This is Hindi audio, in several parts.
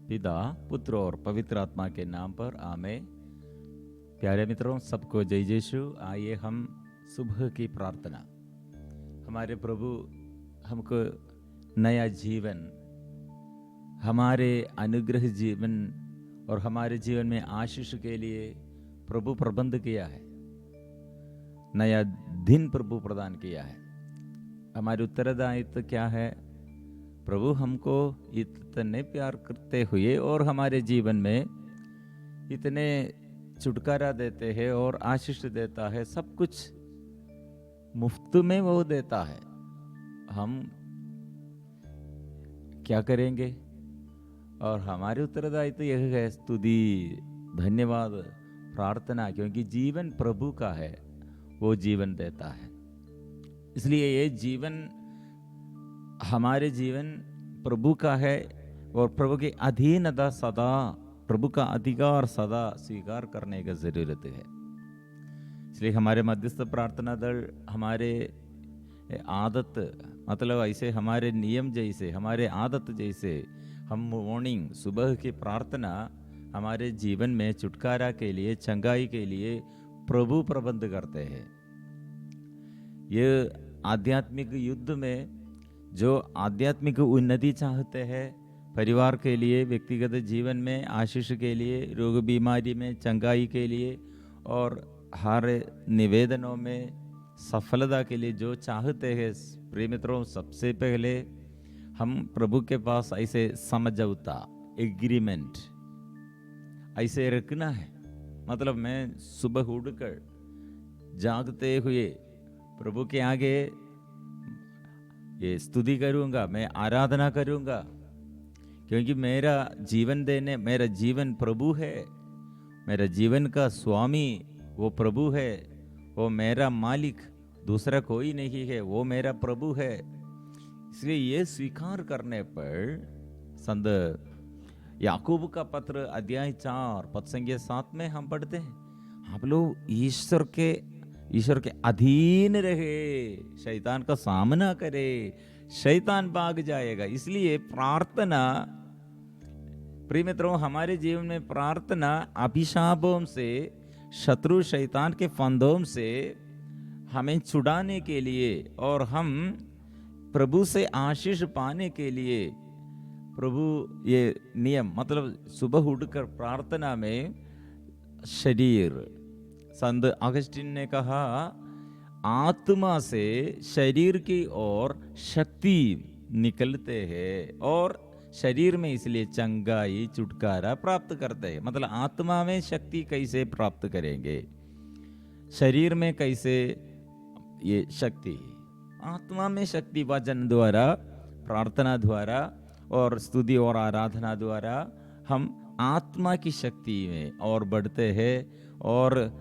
पिता, पुत्र और पवित्र आत्मा के नाम पर आमेन। प्यारे मित्रों, सबको जय यीशु। आइए हम सुबह की प्रार्थना। हमारे प्रभु हमको नया जीवन, हमारे अनुग्रह जीवन और हमारे जीवन में आशीष के लिए प्रभु प्रबंध किया है। नया दिन प्रभु प्रदान किया है। हमारे उत्तरदायित्व क्या है? प्रभु हमको इतने प्यार करते हुए और हमारे जीवन में इतने छुटकारा देते हैं और आशीष देता है, सब कुछ मुफ्त में वो देता है। हम क्या करेंगे? और हमारे उत्तरदायित्व यह है स्तुति, धन्यवाद, प्रार्थना, क्योंकि जीवन प्रभु का है, वो जीवन देता है। इसलिए ये जीवन, हमारे जीवन प्रभु का है और प्रभु के अधीनता सदा, प्रभु का अधिकार सदा स्वीकार करने की जरूरत है। इसलिए हमारे मध्यस्थ प्रार्थना दल हमारे आदत, मतलब ऐसे हमारे नियम जैसे, हमारे आदत जैसे हम मॉर्निंग सुबह की प्रार्थना हमारे जीवन में छुटकारा के लिए, चंगाई के लिए प्रभु प्रबंध करते हैं। ये आध्यात्मिक युद्ध में जो आध्यात्मिक उन्नति चाहते हैं, परिवार के लिए, व्यक्तिगत जीवन में आशीष के लिए, रोग बीमारी में चंगाई के लिए और हर निवेदनों में सफलता के लिए जो चाहते हैं, प्रिय मित्रों, सबसे पहले हम प्रभु के पास ऐसे समझौता, एग्रीमेंट ऐसे रखना है। मतलब मैं सुबह उठकर जागते हुए प्रभु के आगे ये स्तुति करूंगा, मैं आराधना करूंगा, क्योंकि मेरा जीवन देने, मेरा जीवन प्रभु है, मेरा जीवन का स्वामी वो प्रभु है, वो मेरा मालिक दूसरा कोई नहीं है, वो मेरा प्रभु है। इसलिए ये स्वीकार करने पर संत याकूब का पत्र अध्याय 4 पद संख्या 7 में हम पढ़ते हैं, आप लोग ईश्वर के अधीन रहे, शैतान का सामना करे, शैतान भाग जाएगा। इसलिए प्रार्थना, प्रिय मित्रों, हमारे जीवन में प्रार्थना अभिशापों से, शत्रु शैतान के फंदों से हमें छुड़ाने के लिए और हम प्रभु से आशीष पाने के लिए, प्रभु ये नियम, मतलब सुबह उठकर प्रार्थना में शरीर, संत अगस्टिन ने कहा, आत्मा से शरीर की ओर शक्ति निकलते हैं और शरीर में इसलिए चंगाई, छुटकारा प्राप्त करते हैं। मतलब आत्मा में शक्ति कैसे प्राप्त करेंगे, शरीर में कैसे ये शक्ति, आत्मा में शक्ति वचन द्वारा, प्रार्थना द्वारा और स्तुति और आराधना द्वारा हम आत्मा की शक्ति में और बढ़ते हैं। और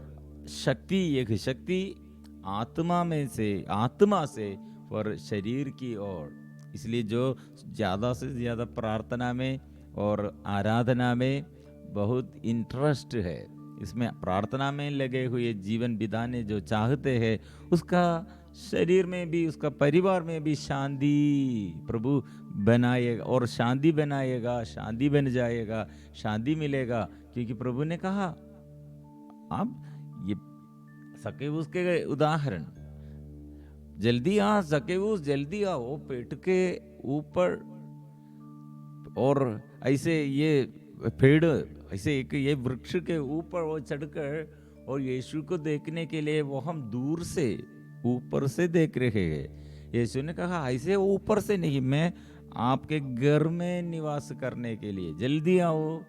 शक्ति, एक शक्ति आत्मा में से, आत्मा से और शरीर की ओर। इसलिए जो ज़्यादा से ज़्यादा प्रार्थना में और आराधना में बहुत इंटरेस्ट है, इसमें प्रार्थना में लगे हुए जीवन बिताने जो चाहते हैं, उसका शरीर में भी, उसका परिवार में भी शांति प्रभु बनाएगा और शांति बनाएगा, शांति बन जाएगा, शांति मिलेगा। क्योंकि प्रभु ने कहा, आप ये सकेऊस के उदाहरण, जल्दी आ सकेऊस, जल्दी आ, वो पेट के ऊपर और ऐसे ये पेड़, ऐसे एक ये वृक्ष के ऊपर वो चढ़कर और यीशु को देखने के लिए वो हम दूर से, ऊपर से देख रहे हैं। यीशु ने कहा, ऐसे ऊपर से नहीं, मैं आपके घर में निवास करने के लिए, जल्दी आओ,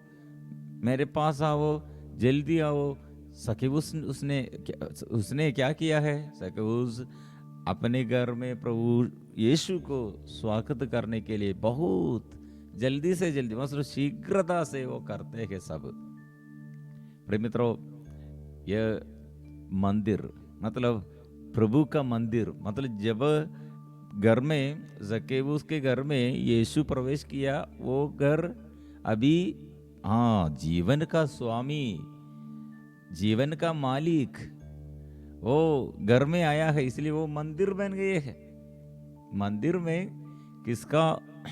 मेरे पास आओ, जल्दी आओ। सकेऊस उसने क्या किया है? सकेऊस अपने घर में प्रभु यीशु को स्वागत करने के लिए बहुत जल्दी से जल्दी, मतलब शीघ्रता से वो करते हैं सब। प्रिय मित्रों, यह मंदिर, मतलब प्रभु का मंदिर, मतलब जब घर में, जकेऊस के घर में यीशु प्रवेश किया, वो घर अभी, हाँ, जीवन का स्वामी, जीवन का मालिक वो घर में आया है, इसलिए वो मंदिर बन गए है। मंदिर में किसका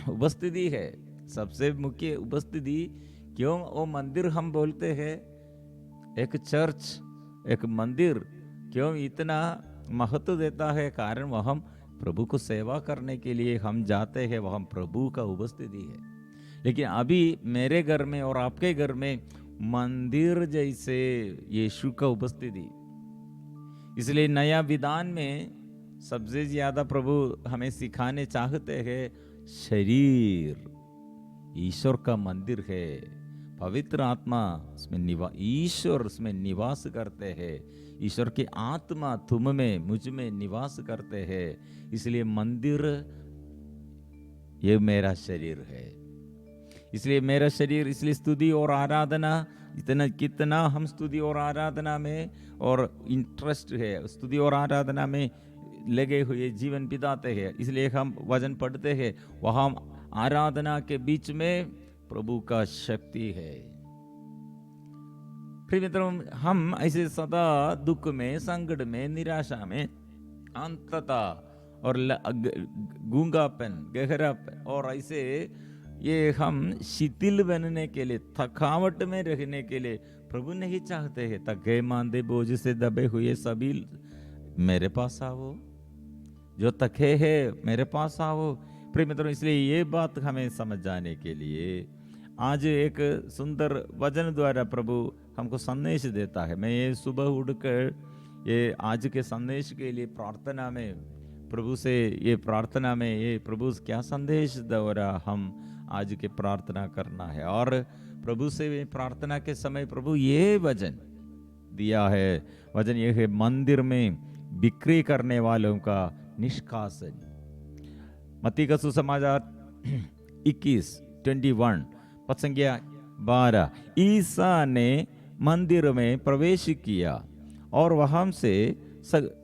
उपस्थिति है? सबसे मुख्य उपस्थिति। क्यों वो मंदिर हम बोलते हैं, एक चर्च, एक मंदिर क्यों इतना महत्व देता है? कारण वह हम प्रभु को सेवा करने के लिए हम जाते हैं, वह हम प्रभु का उपस्थिति है। लेकिन अभी मेरे घर में और आपके घर में मंदिर जैसे यीशु का उपस्थिति, इसलिए नया विधान में सबसे ज्यादा प्रभु हमें सिखाने चाहते हैं, शरीर ईश्वर का मंदिर है, पवित्र आत्मा उसमें ईश्वर उसमें निवास करते हैं, ईश्वर की आत्मा तुम में मुझ में निवास करते हैं। इसलिए मंदिर ये मेरा शरीर है, इसलिए मेरा शरीर, इसलिए स्तुति और आराधना, इतना कितना हम स्तुति और आराधना में और इंटरेस्ट है, स्तुति और आराधना में लगे हुए जीवन बिताते हैं। इसलिए हम वचन पढ़ते हैं, वहां आराधना के बीच में प्रभु का शक्ति है। प्रिय मित्रों, हम ऐसे सदा दुख में, संकट में, निराशा में, अंतता और गूंगापन, गहरापन और ऐसे ये हम शिथिल बनने के लिए, थकावट में रहने के लिए प्रभु नहीं चाहते हैं। थके मांदे बोझ से दबे हुए सभी मेरे पास आओ, जो थके हैं मेरे पास आओ। प्रिय मित्रों, इसलिए ये बात हमें समझ जाने के लिए आज एक सुंदर वचन द्वारा प्रभु हमको संदेश देता है। मैं ये सुबह उठकर ये आज के संदेश के लिए प्रार्थना में प्रभु से ये प्रार्थना में ये प्रभु क्या संदेश द्वारा हम आज के प्रार्थना करना है। और प्रभु से प्रार्थना के समय प्रभु ये वचन दिया है, वचन ये है, मंदिर में बिक्री करने वालों का निष्कासन। मत्ती का सुसमाचार 21:21 पद संख्या 12। ईसा ने मंदिर में प्रवेश किया और वहां से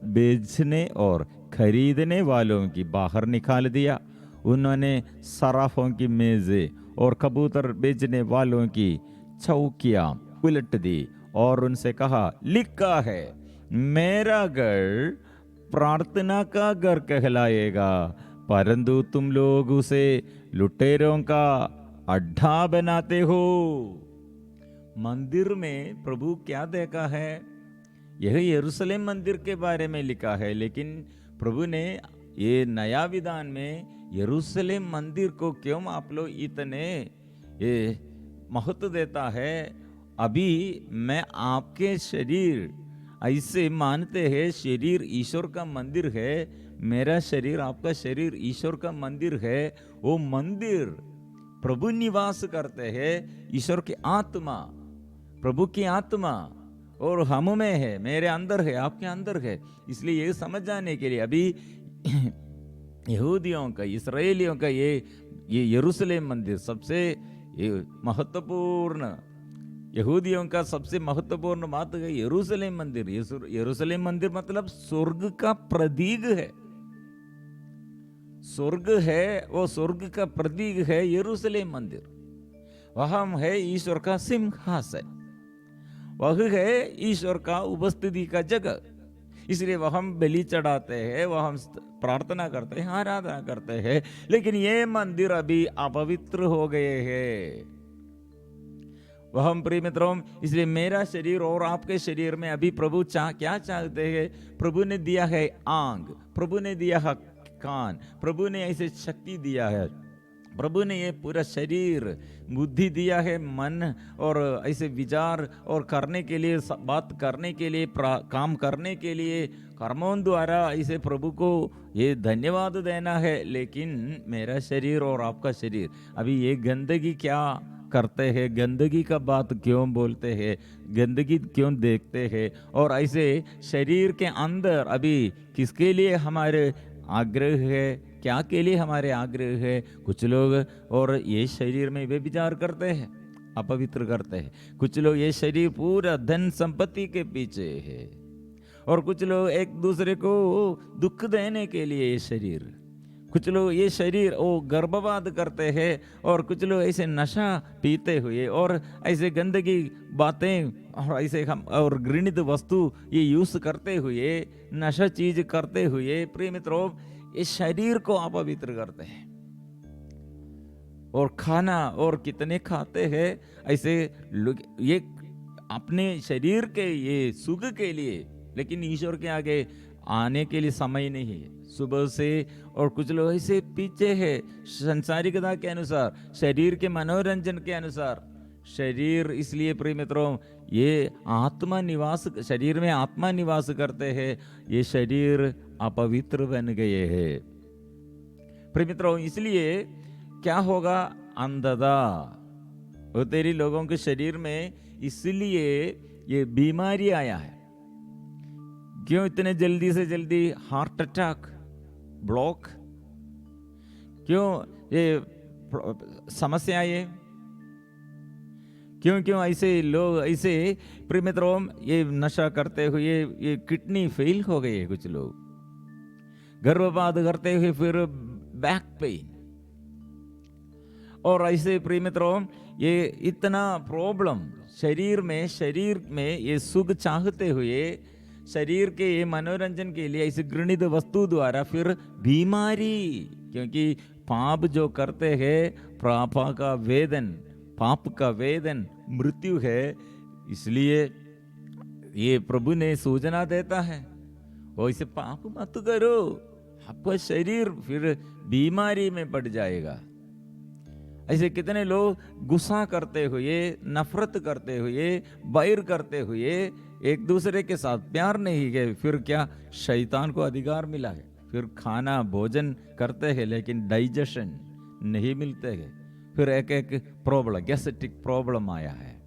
बेचने और खरीदने वालों की बाहर निकाल दिया। उन्होंने सराफों की मेजें और कबूतर बेचने वालों की चौकियां उलट दी और उनसे कहा, लिखा है, मेरा घर प्रार्थना का घर कहलाएगा, परंतु तुम लोग उसे लुटेरों का अड्डा बनाते हो। मंदिर में प्रभु क्या देखा है? यह यरूशलेम मंदिर के बारे में लिखा है, लेकिन प्रभु ने ये नया विधान में यरूशलेम मंदिर को क्यों आप लोग इतने ये महत्व देता है? अभी मैं आपके शरीर ऐसे मानते हैं, शरीर ईश्वर का मंदिर है, मेरा शरीर आपका शरीर ईश्वर का मंदिर है। वो मंदिर प्रभु निवास करते हैं, ईश्वर की आत्मा, प्रभु की आत्मा और हम में है, मेरे अंदर है, आपके अंदर है। इसलिए ये समझ जाने के लिए अभी यहूदियों का, इसराइलियों का ये यरूशलेम मंदिर सबसे महत्वपूर्ण, यहूदियों का सबसे महत्वपूर्ण बात है यरूशलेम मंदिर। यरूशलेम मंदिर मतलब स्वर्ग का प्रतीक है, स्वर्ग है, वो स्वर्ग का प्रतीक है यरूशलेम मंदिर। वहां है ईश्वर का सिंहासन, वह है ईश्वर का उपस्थिति का जगह। इसलिए वह हम बलि चढ़ाते हैं, वह हम प्रार्थना करते हैं, आराधना करते हैं। लेकिन ये मंदिर अभी अपवित्र हो गए हैं। वह हम प्रिय मित्रों, इसलिए मेरा शरीर और आपके शरीर में अभी प्रभु क्या चाहते हैं? प्रभु ने दिया है आंख, प्रभु ने दिया है कान, प्रभु ने ऐसे शक्ति दिया है, प्रभु ने ये पूरा शरीर, बुद्धि दिया है, मन और ऐसे विचार और करने के लिए, बात करने के लिए, काम करने के लिए, कर्मों द्वारा ऐसे प्रभु को ये धन्यवाद देना है। लेकिन मेरा शरीर और आपका शरीर अभी ये गंदगी क्या करते हैं, गंदगी का बात क्यों बोलते हैं, गंदगी क्यों देखते हैं? और ऐसे शरीर के अंदर अभी किसके लिए हमारे आग्रह है, क्या के लिए हमारे आग्रह है? कुछ लोग और ये शरीर में वे विचार करते हैं, अपवित्र करते हैं। कुछ लोग ये शरीर पूरा धन संपत्ति के पीछे है, और कुछ लोग एक दूसरे को दुख देने के लिए ये शरीर, कुछ लोग ये शरीर वो गर्भवाद करते हैं, और कुछ लोग ऐसे नशा पीते हुए और ऐसे गंदगी बातें और ऐसे हम और घृणित वस्तु ये यूज करते हुए, नशा चीज करते हुए, प्रिय मित्रों, इस शरीर को अपवित्र करते हैं। और खाना और कितने खाते हैं ऐसे लोग, ये अपने शरीर के ये सुख के लिए, लेकिन ईश्वर के आगे आने के लिए समय नहीं है सुबह से। और कुछ लोग ऐसे पीछे है संसारिकता के अनुसार, शरीर के मनोरंजन के अनुसार। शरीर इसलिए प्रिय मित्रों, ये आत्मा निवास, शरीर में आत्मा निवास करते हैं, ये शरीर अपवित्र बन गए हैं प्रिय मित्रों। इसलिए क्या होगा, अंधता वो तेरी लोगों के शरीर में, इसलिए ये बीमारी आया है। क्यों इतने जल्दी से जल्दी हार्ट अटैक, ब्लॉक, क्यों ये समस्या, ये क्यों क्यों ऐसे लोग ऐसे प्रिय मित्रों, ये नशा करते हुए ये किडनी फेल हो गई है कुछ लोग, गर्भपात करते हुए फिर बैक पेन, और ऐसे प्रिय मित्रों ये इतना प्रॉब्लम शरीर में ये सुख चाहते हुए, शरीर के ये मनोरंजन के लिए ऐसे घृणित वस्तु द्वारा फिर बीमारी। क्योंकि पाप जो करते हैं, पाप का वेदन मृत्यु है। इसलिए ये प्रभु ने सूचना देता है, वो इसे पाप मत करो, आपका शरीर फिर बीमारी में पड़ जाएगा। ऐसे कितने लोग गुस्सा करते हुए, नफरत करते हुए, बैर करते हुए, एक दूसरे के साथ प्यार नहीं है, फिर क्या शैतान को अधिकार मिला है। फिर खाना भोजन करते हैं लेकिन डाइजेशन नहीं मिलते हैं, फिर एक एक प्रॉब्लम, गैस्ट्रिक प्रॉब्लम आया है,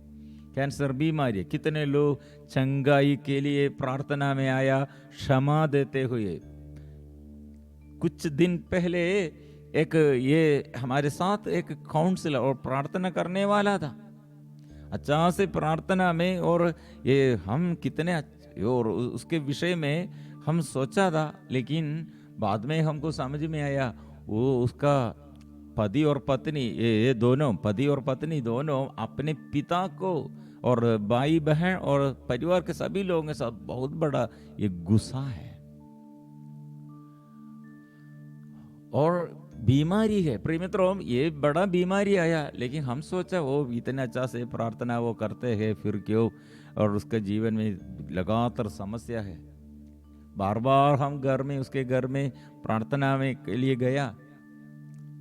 कैंसर बीमारी। कितने लोग चंगाई के लिए प्रार्थना में आया, क्षमा देते हुए। कुछ दिन पहले एक ये हमारे साथ एक काउंसलर और प्रार्थना करने वाला था, अच्छा से प्रार्थना में, और ये हम कितने और उसके विषय में हम सोचा था, लेकिन बाद में हमको समझ में आया वो उसका पति और पत्नी, ये दोनों पति और पत्नी दोनों अपने पिता को और भाई बहन और परिवार के सभी लोगों के साथ बहुत बड़ा ये गुस्सा है और बीमारी है। प्रिय मित्रों ये बड़ा बीमारी आया, लेकिन हम सोचा वो इतने अच्छा से प्रार्थना वो करते हैं, फिर क्यों, और उसके जीवन में लगातार समस्या है। बार बार हम उसके घर में प्रार्थना में के लिए गया,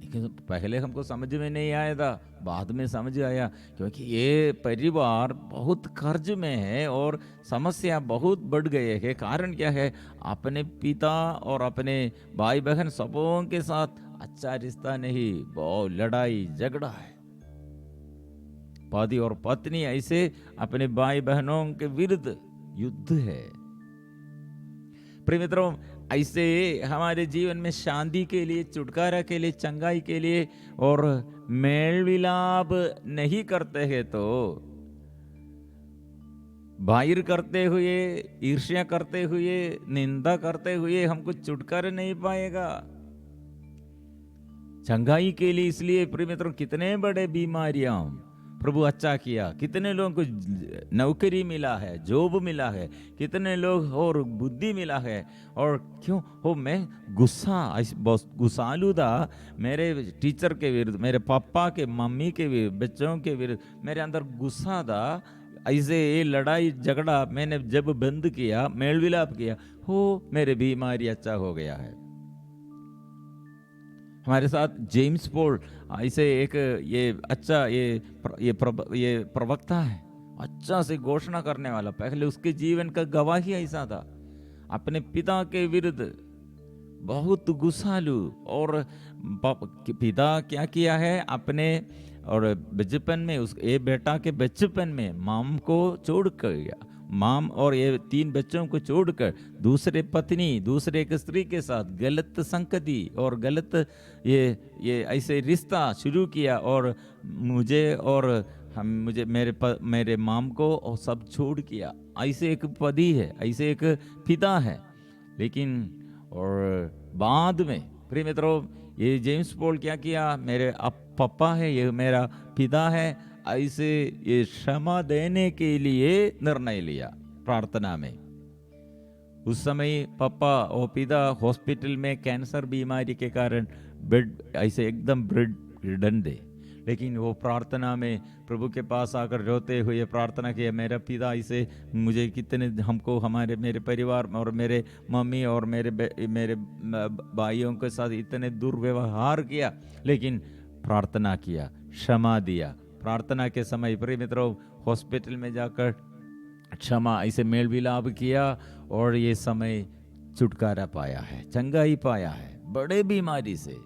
लेकिन पहले हमको समझ में नहीं आया था, बाद में समझ आया, क्योंकि ये परिवार बहुत कर्ज में है और समस्या बहुत बढ़ गए है। कारण क्या है, अपने पिता और अपने भाई बहन सबों के साथ अच्छा रिश्ता नहीं, बहुत लड़ाई झगड़ा है। पति और पत्नी ऐसे अपने भाई बहनों के विरुद्ध युद्ध है। प्रिय मित्रों ऐसे हमारे जीवन में शांति के लिए, छुटकारा के लिए, चंगाई के लिए और मेल विलाप नहीं करते हैं तो बाहिर करते हुए, ईर्ष्या करते हुए, निंदा करते हुए हमको छुटकारा नहीं पाएगा। चंगाई के लिए इसलिए प्रिय मित्रों कितने बड़े बीमारियां प्रभु अच्छा किया, कितने लोगों को नौकरी मिला है, जॉब मिला है, कितने लोग और बुद्धि मिला है। और क्यों हो, मैं गुस्सालू था मेरे टीचर के विरुद्ध, मेरे पापा के, मम्मी के विरुद्ध, बच्चों के विरुद्ध, मेरे अंदर गुस्सा था। ऐसे ये लड़ाई झगड़ा मैंने जब बंद किया, मेल विलाप किया, हो मेरे बीमारी अच्छा हो गया है। हमारे साथ जेम्स पॉल ऐसे एक ये अच्छा ये प्रवक्ता है, अच्छा से घोषणा करने वाला। पहले उसके जीवन का गवाही ऐसा था, अपने पिता के विरुद्ध बहुत गुस्सालू, और पिता क्या किया है अपने और बचपन में ये बेटा के बचपन में माम को छोड़ कर गया, माम और ये 3 बच्चों को छोड़कर दूसरे पत्नी, दूसरे एक स्त्री के साथ गलत संगति और गलत ये ऐसे रिश्ता शुरू किया, और मुझे और मुझे मेरे माम को और सब छोड़ किया। ऐसे एक पति है, ऐसे एक पिता है। लेकिन और बाद में प्रिय मित्रों ये जेम्स पॉल क्या किया, मेरे पापा है, ये मेरा पिता है, ऐसे ये क्षमा देने के लिए निर्णय लिया प्रार्थना में। उस समय पापा और पिता हॉस्पिटल में कैंसर बीमारी के कारण बेड ऐसे एकदम बेड रिडन थे, लेकिन वो प्रार्थना में प्रभु के पास आकर रोते हुए प्रार्थना किया, मेरा पिता इसे मुझे कितने हमको हमारे मेरे परिवार और मेरे मम्मी और मेरे भाइयों के साथ इतने दुर्व्यवहार किया, लेकिन प्रार्थना किया, क्षमा दिया। प्रार्थना के समय प्रिय मित्रों हॉस्पिटल में जाकर क्षमा ऐसे मेल विलाप किया और ये समय छुटकारा पाया है, चंगाई पाया है बड़े बीमारी से।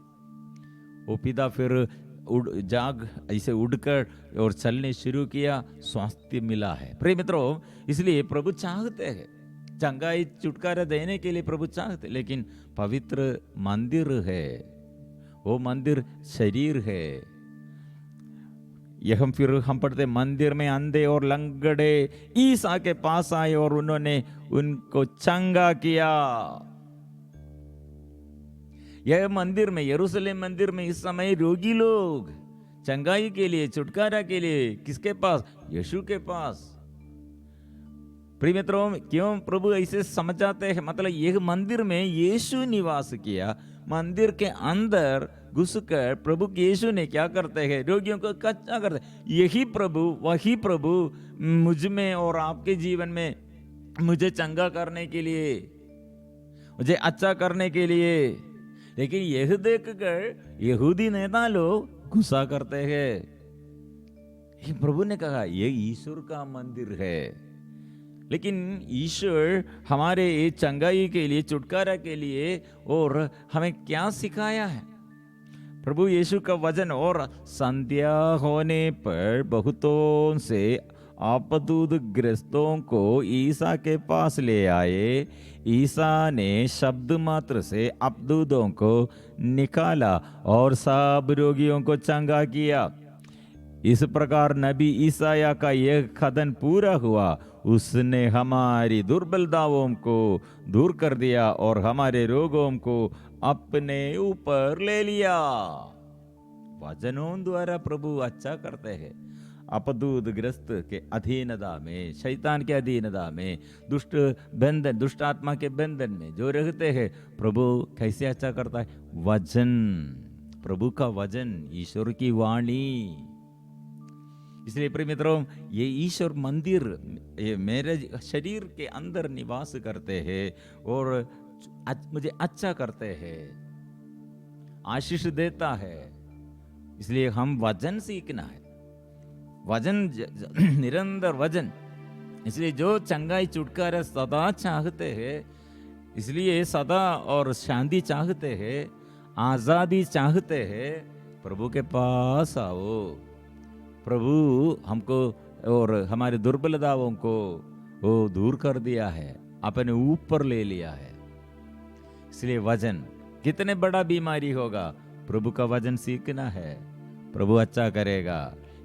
वो पिता फिर जाग ऐसे उड़कर और चलने शुरू किया, स्वास्थ्य मिला है। प्रिय मित्रों इसलिए प्रभु चाहते हैं चंगाई छुटकारा देने के लिए, प्रभु चाहते, लेकिन पवित्र मंदिर है, वो मंदिर शरीर है। यह हम पढ़ते मंदिर में अंधे और लंगड़े ईसा के पास आए और उन्होंने उनको चंगा किया। यह मंदिर में, यरूशलेम मंदिर में इस समय रोगी लोग चंगाई के लिए, छुटकारा के लिए किसके पास? यीशु के पास। प्रिय मित्रों क्यों प्रभु ऐसे समझाते हैं? मतलब यह मंदिर में यीशु निवास किया, मंदिर के अंदर घुसकर प्रभु यीशु ने क्या करते हैं? रोगियों को कच्चा करते। यही प्रभु, वही प्रभु मुझ में और आपके जीवन में मुझे चंगा करने के लिए, मुझे अच्छा करने के लिए। लेकिन यह देखकर यहूदी नेता लोग गुस्सा करते हैं। प्रभु ने कहा यह ईश्वर का मंदिर है, लेकिन ईश्वर हमारे चंगाई के लिए, छुटकारा के लिए और हमें क्या सिखाया है? प्रभु यीशु का वचन, और संध्या होने पर बहुतों से आपदग्रस्तों को ईसा के पास ले आए। ईसा ने शब्द मात्र से आपदों को निकाला और सब रोगियों को चंगा किया। इस प्रकार नबी ईसाया का यह कथन पूरा हुआ, उसने हमारी दुर्बलताओं को दूर कर दिया और हमारे रोगों को अपने ऊपर ले लिया। वचनों द्वारा प्रभु अच्छा करते हैं। अपदूतग्रस्त के अधीनता में, शैतान के अधीनता में, दुष्ट आत्मा के बंधन में जो रहते हैं, प्रभु कैसे अच्छा करता है? वचन, प्रभु का वचन, ईश्वर की वाणी। इसलिए प्रिय मित्रों ये ईश्वर मंदिर ये मेरे शरीर के अंदर निवास करते हैं और मुझे अच्छा करते हैं, आशीष देता है। इसलिए हम वचन सीखना है, वचन निरंतर वचन। इसलिए जो चंगाई छुटकारा सदा चाहते हैं, इसलिए सदा और शांति चाहते हैं, आजादी चाहते हैं, प्रभु के पास आओ। प्रभु हमको और हमारे दुर्बलताओं को वो दूर कर दिया है, अपने ऊपर ले लिया है। इसलिए वचन, कितने बड़ा बीमारी होगा, प्रभु का वचन सीखना है, प्रभु अच्छा करेगा।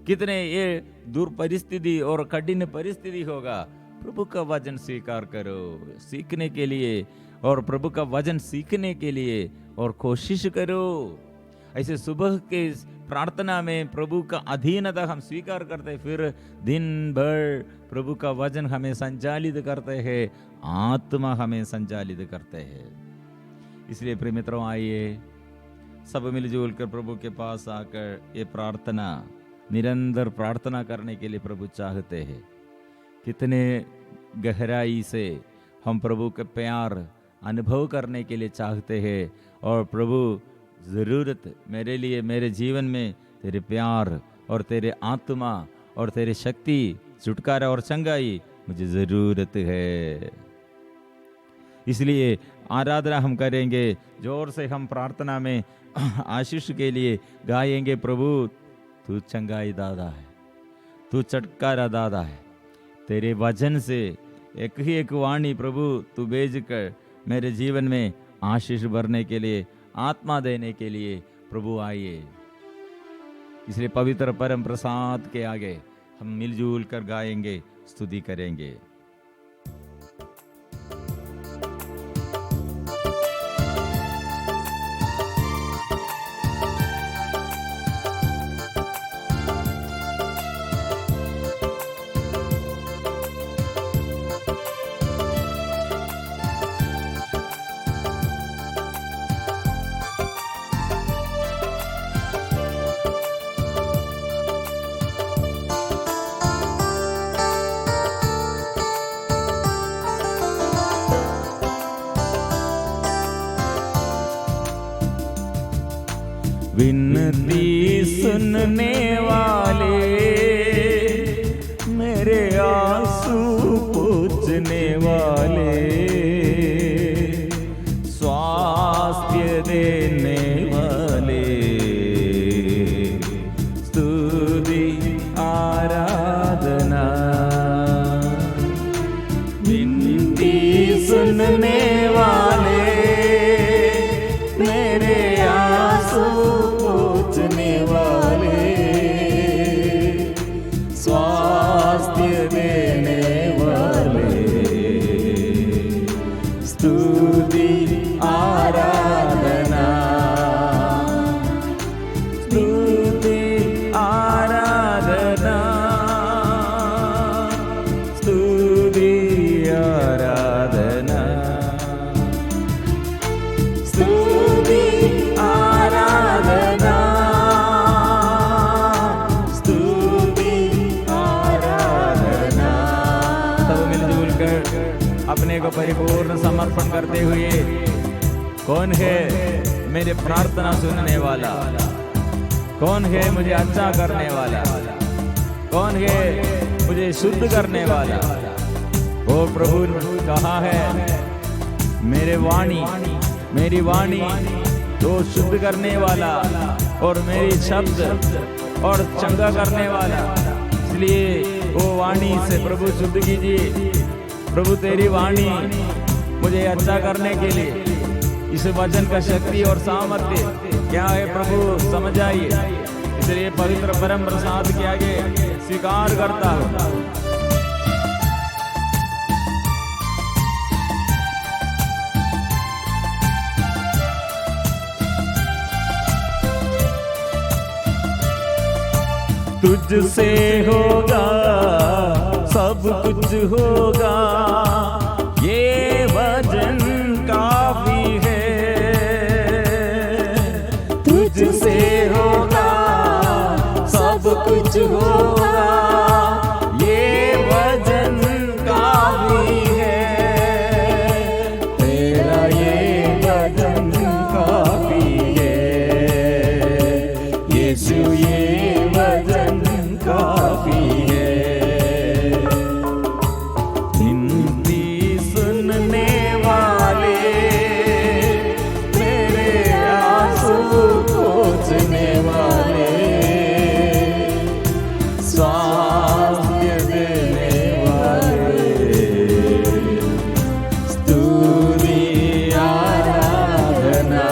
कितने ये दूर परिस्थिति और कठिन परिस्थिति होगा, प्रभु का वचन स्वीकार करो सीखने के लिए, और प्रभु का वचन सीखने के लिए और कोशिश करो। ऐसे सुबह के प्रार्थना में प्रभु का अधीनता हम स्वीकार करते, फिर दिन भर प्रभु का वचन हमें संचालित करते हैं, आत्मा हमें संचालित करते हैं। इसलिए प्रिय मित्रों आइए सब मिलजुल कर प्रभु के पास आकर ये प्रार्थना, निरंतर प्रार्थना करने के लिए प्रभु चाहते हैं। कितने गहराई से हम प्रभु के प्यार अनुभव करने के लिए चाहते हैं, और प्रभु ज़रूरत मेरे लिए, मेरे जीवन में तेरे प्यार और तेरे आत्मा और तेरे शक्ति, छुटकारा और चंगाई मुझे ज़रूरत है। इसलिए आराधना हम करेंगे, जोर से हम प्रार्थना में आशीष के लिए गाएंगे, प्रभु तू चंगाई दादा है, तू छुटकारा दादा है। तेरे वचन से एक ही एक वाणी प्रभु तू भेज कर मेरे जीवन में आशीष भरने के लिए, आत्मा देने के लिए प्रभु आइए। इसलिए पवित्र परम प्रसाद के आगे हम मिलजुल कर गाएंगे, स्तुति करेंगे। विनती सुनने वाले, मेरे आंसू पोंछने वाले, स्वास्थ्य देने वाले, स्तुति आराधना। विनती सुनने वाले, मेरे आंसू पोंछने वाले, स्वास्थ्य देने वाले, स्तुति आराधना, स्तुति आराधना, स्तुति आराधना, स्तुति आराधना, स्तुति आराधना। सब मिलजुल कर अपने को परिपूर्ण समर्पण करते हुए, कौन है मेरे प्रार्थना सुनने वाला, कौन है मुझे अच्छा करने वाला, कौन है मुझे शुद्ध करने वाला। वो प्रभु कहा है, मेरे वाणी, मेरी वाणी तो शुद्ध करने वाला और मेरी शब्द और चंगा करने वाला। इसलिए वो वाणी से प्रभु शुद्ध कीजिए। प्रभु तेरी वाणी मुझे अच्छा करने के लिए, इस वचन का शक्ति और सामर्थ्य क्या है प्रभु समझ आइए। इसलिए पवित्र परम प्रसाद के आगे स्वीकार करता हूँ। तुझसे होगा सब कुछ होगा, ये वचन काफी है। तुझसे होगा सब कुछ होगा, ये वचन काफी है। तेरा ये वचन काफी है यीशु, ये वचन काफी है। विनती सुनने वाले, मेरे आंसू पोंछने वाले, स्वास्थ्य देने वाले, स्तुति आराधना,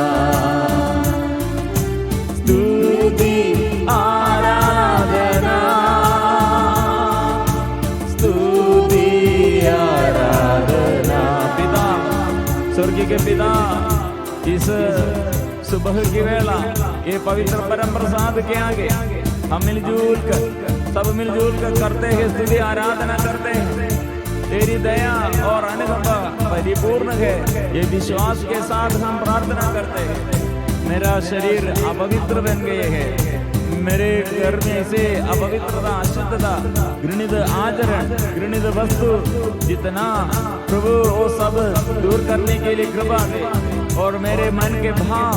स्तुति आराधना, स्तुति आराधना। पिता, स्वर्गीय के पिता, इस सुबह की वेला ये पवित्र परम प्रसाद के आगे हम मिलजुल कर, सब मिलजुल कर करते हैं स्तुति आराधना करते हैं। तेरी दया और अनुग्रह परिपूर्ण है, ये विश्वास के साथ हम प्रार्थना करते हैं। मेरा शरीर अपवित्र बन गए है, मेरे घर में से अपवित्रता, अशुद्धता, घृणित आचरण, घृणित वस्तु जितना प्रभु वो सब दूर करने के लिए कृपा दे। और मेरे मन के भाव,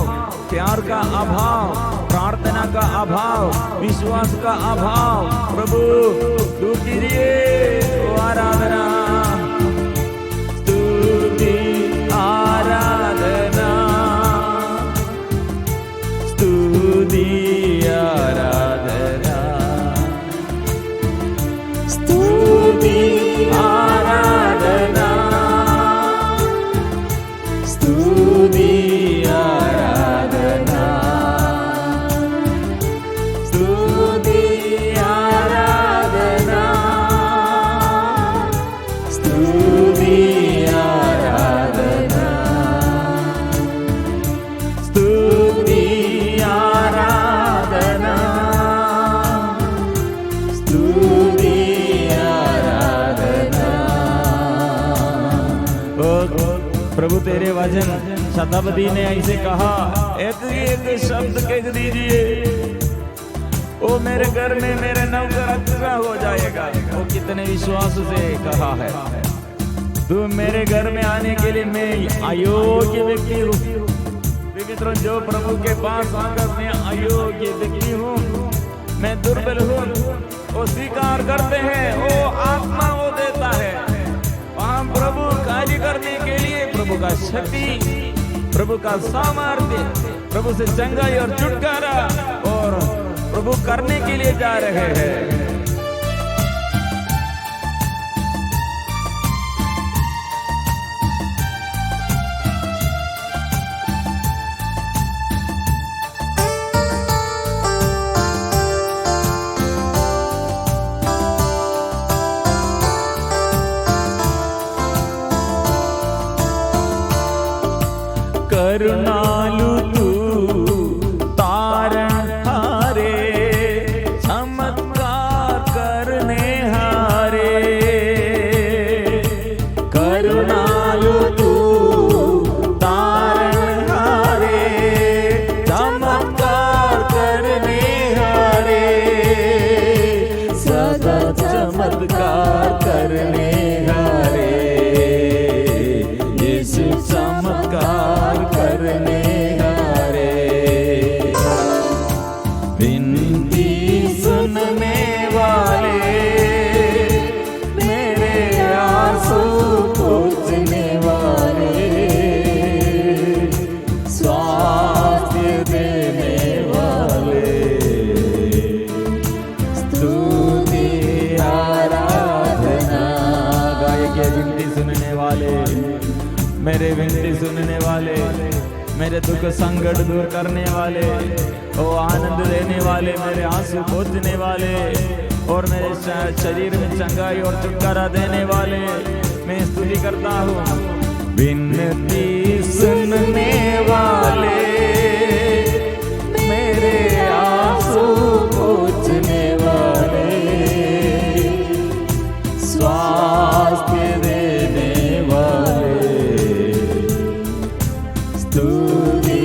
प्यार का अभाव, प्रार्थना का अभाव, विश्वास का अभाव प्रभु दूर कीजिए। आराधना, स्तुति आराधना, स्तुति आराधना, स्तुति आराधना, स्तुति आराधना, स्तुति आराधना, स्तुति आराधना, स्तुति आराधना, स्तुति आराधना। प्रभु तेरे वचन शताब्दी ने ऐसे कहा, एक शब्द कह दीजिए, वो मेरे घर में मेरे नौकर अच्छा हो जाएगा। वो कितने विश्वास से कहा है, तू मेरे घर में आने के लिए मैं अयोग्य व्यक्ति हूँ, क्योंकि मित्रों, जो प्रभु के पास आकर मैं अयोग्य व्यक्ति हूँ, मैं दुर्बल हूँ, वो स्वीकार करते हैं, वो आत्मा वो देता है। वहाँ प्रभु कार्य करने के लिए प्रभु का शक्ति, प्रभु का सामर्थ्य, प्रभु से चंगाई और छुटकारा और प्रभु करने के लिए जा रहे हैं। करुणालु तू तारण हारे, चमत्कार करने हारे। करुणालु तू तारण हारे, चमत्कार करने हारे। सदा चमत्कार करने हारे, यीशु चमत्कार करने हारे। विनती सुनने वाले, मेरे आंसू पोंछने वाले, स्वास्थ्य देने वाले, स्तुति आराधना। गायक विनती सुनने वाले, मेरे विनती सुनने वाले, मेरे दुख संकट दूर करने वाले, ओ आनंद देने वाले, मेरे आंसू पोंछने वाले और मेरे शरीर में चंगाई और छुटकारा देने वाले, मैं स्तुति करता हूँ। विनती सुनने वाले, मेरे आंसू पोंछने वाले, स्वास्थ्य देने वाले, स्तुति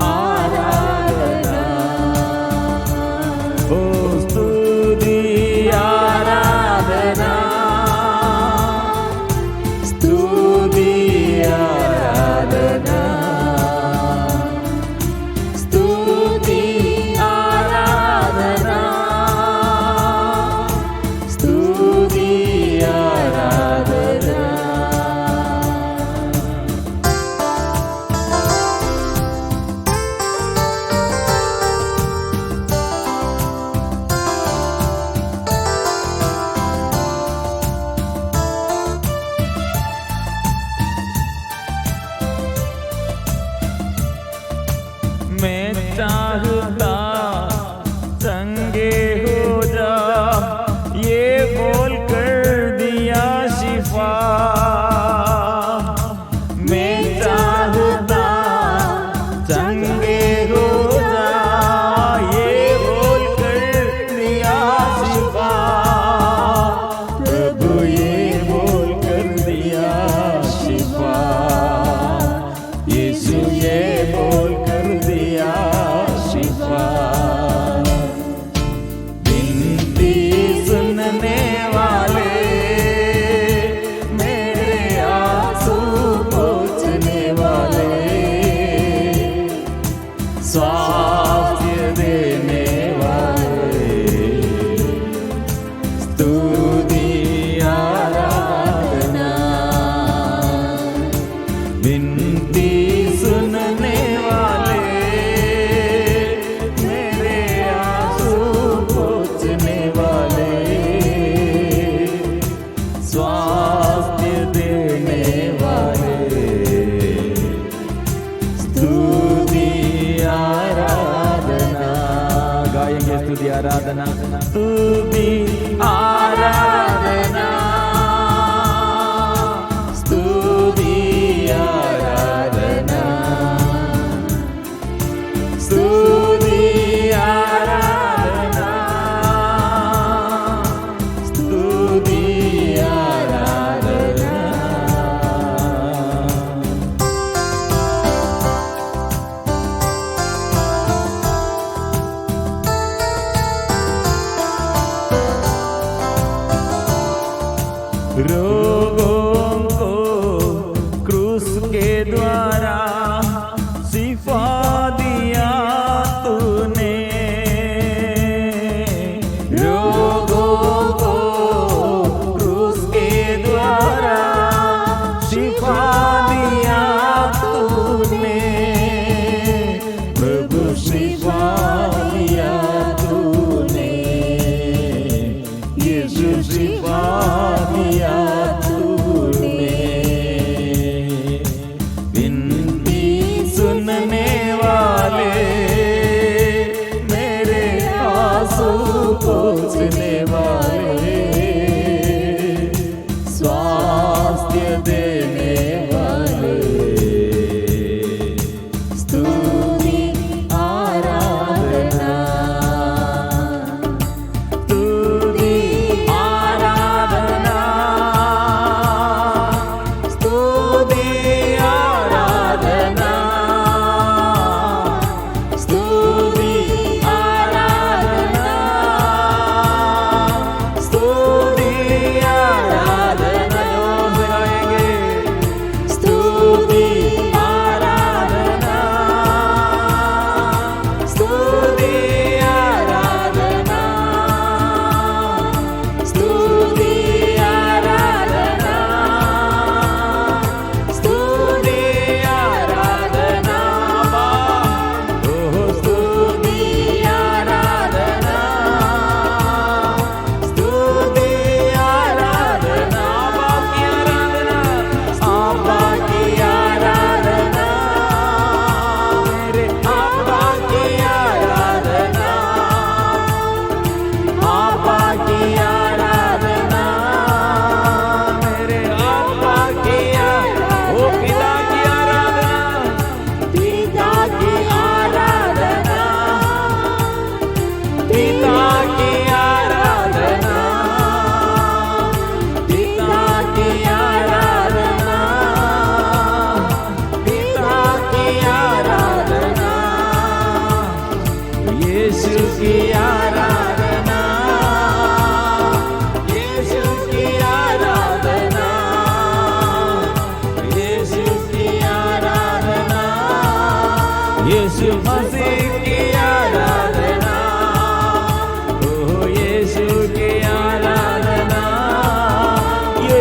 आराधना, ओ स्तुति आराधना, स्तुति आराधना, स्तुति आराधना, स्तुति आराधना। मैं चाहता चंगे हो जा, ये बोल कर दिया शिफा। मैं चाहता चंगे हो जा, ये बोल कर दिया शिफा। प्रभु ये बोल कर दिया शिफा, यीशु ये बोल कर दिया शिफा। विनती सुनने वाले, मेरे आंसू पोंछने वाले, स्वास्थ्य देने वाले, स्तुति आराधना। विनती सुनने वाले, मेरे आंसू पोंछने वाले, स्वास्थ्य देने वाले, स्तुति आराधना। गाएंगे स्तुति आराधना, स्तुति आराधना, स्तुति आराधना, स्तुति आराधना, स्तुति आराधना। रोगों को क्रूस के द्वारा शिफा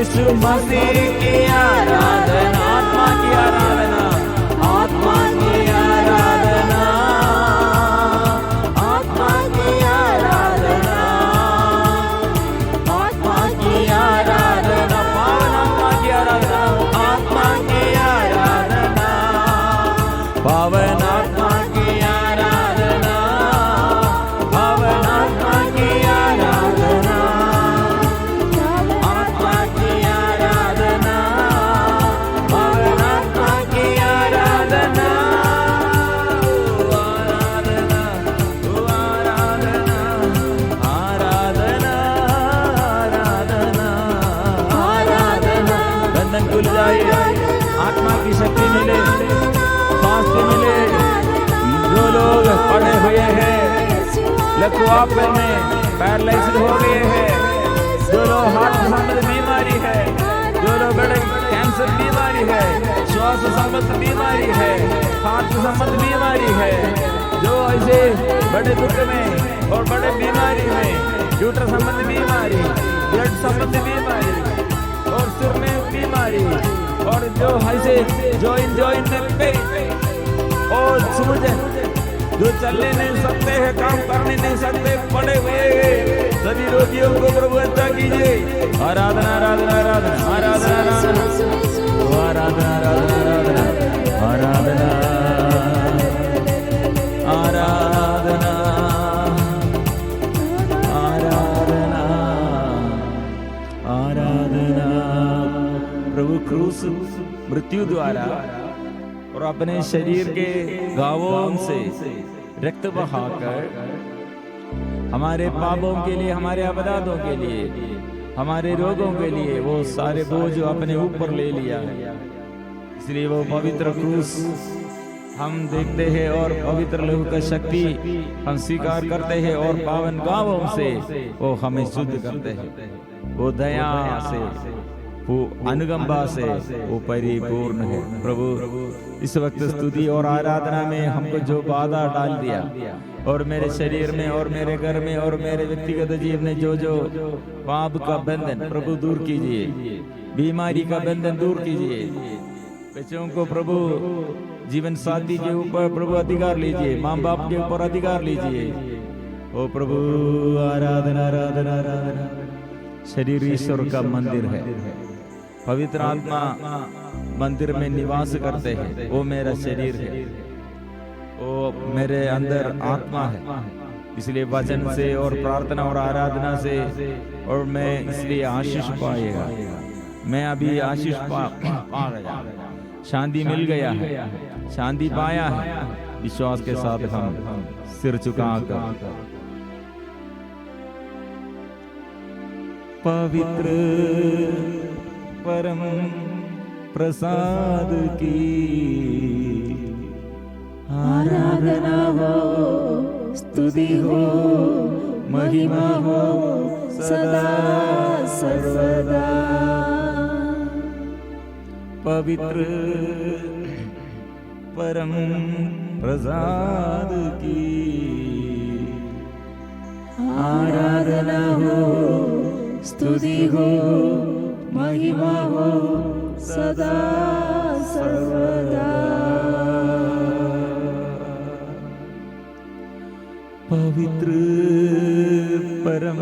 यीशु मसीह की आराधना, आत्मा की आराधना, आत्मा की आराधना, आत्मा की आराधना, आत्मा की आराधना, पावन आत्मा की आराधना, आत्मा की आराधना, पावन आत्मा की आराधना, पावन आत्मा की आराधना, आत्मा की आराधना, पावन आत्मा की आराधना, आराधना, आराधना, आराधना, आराधना, बंधन खुल जाए, आत्मा की शक्ति मिले, स्वास्थ्य मिले। जो लोग पड़े हुए हैं लकवापे में, पैरालाइज्ड हो गए हैं, जो लोग हार्ट संबंधी बीमारी है, जो लोग बड़े कैंसर बीमारी है, श्वास संबंधी बीमारी है, हार्ट संबंधी बीमारी है, जो ऐसे बड़े दुख में और बड़े बीमारी में, यूट्रस संबंधी बीमारी, ब्लड संबंधी बीमारी और सिर में बीमारी, और जो ऐसे जॉइंट में पेन और सूजन, जो चलने नहीं सकते हैं, काम करने नहीं सकते, पड़े हुए सभी रोगियों को प्रभु अच्छा कीजिए। आराधना, आराधना, आराधना, आराधना, आराधना, आराधना, आराधना, आराधना, आराधना, आराधना। प्रभु क्रूस मृत्यु द्वारा और अपने शरीर के घावों से रक्त बहाकर हमारे पापों के लिए, हमारे अपराधों के लिए, हमारे रोगों के लिए वो सारे बोझ अपने ऊपर ले लिया है। इसलिए वो पवित्र क्रूस हम देखते हैं और पवित्र लहू का शक्ति हम स्वीकार करते हैं और पावन गावों से वो हमें शुद्ध करते हैं। वो दया से, वो अनुकंपा से वो परिपूर्ण है। प्रभु इस वक्त स्तुति और आराधना में हमको जो बाधा डाल दिया और मेरे शरीर में और मेरे घर में और मेरे व्यक्तिगत जीवन में जो पाप का बंधन प्रभु दूर कीजिए, बीमारी का बंधन दूर कीजिए। बच्चों को प्रभु जीवन साथी के ऊपर प्रभु अधिकार लीजिए, माँ बाप के ऊपर अधिकार लीजिए। ओ प्रभु आराधना, आराधना, आराधना। शरीर ईश्वर का मंदिर है, पवित्र आत्मा मंदिर में निवास करते हैं। वो मेरा शरीर है, वो मेरे अंदर आत्मा है। इसलिए वचन से और प्रार्थना और आराधना से और मैं इसलिए आशीष पाएगा। मैं अभी आशीष पा गया, शांति मिल गया है, शांति पाया है। विश्वास के साथ हम सिर झुकाकर पवित्र परम प्रसाद की आराधना हो, स्तुति हो, महिमा हो सदा सर्वदा। पवित्र परम प्रसाद की आराधना हो, स्तुति हो, महिमा हो सदा सर्वदा। पवित्र परम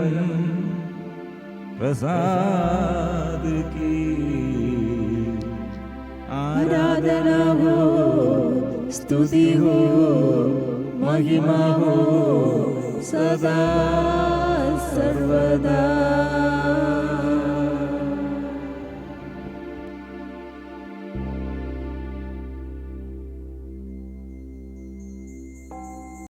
प्रसाद की आराधना हो, स्तुति हो, महिमा हो सदा सर्वदा।